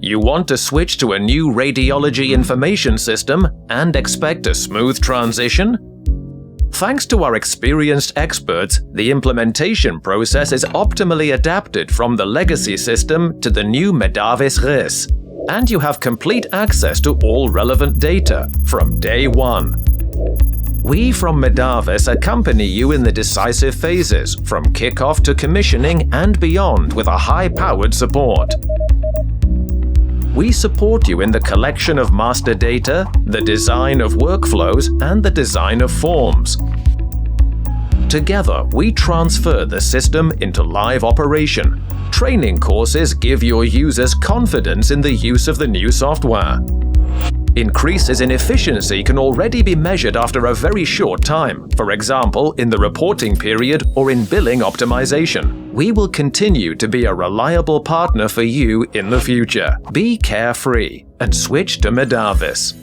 You want to switch to a new Radiology Information System and expect a smooth transition? Thanks to our experienced experts, the implementation process is optimally adapted from the legacy system to the new medavis RIS, and you have complete access to all relevant data from day one. We from Medavis accompany you in the decisive phases, from kickoff to commissioning and beyond, with a high-powered support. We support you in the collection of master data, the design of workflows, and the design of forms. Together, we transfer the system into live operation. Training courses give your users confidence in the use of the new software. Increases in efficiency can already be measured after a very short time, for example, in the reporting period or in billing optimization. We will continue to be a reliable partner for you in the future. Be carefree and switch to Medavis.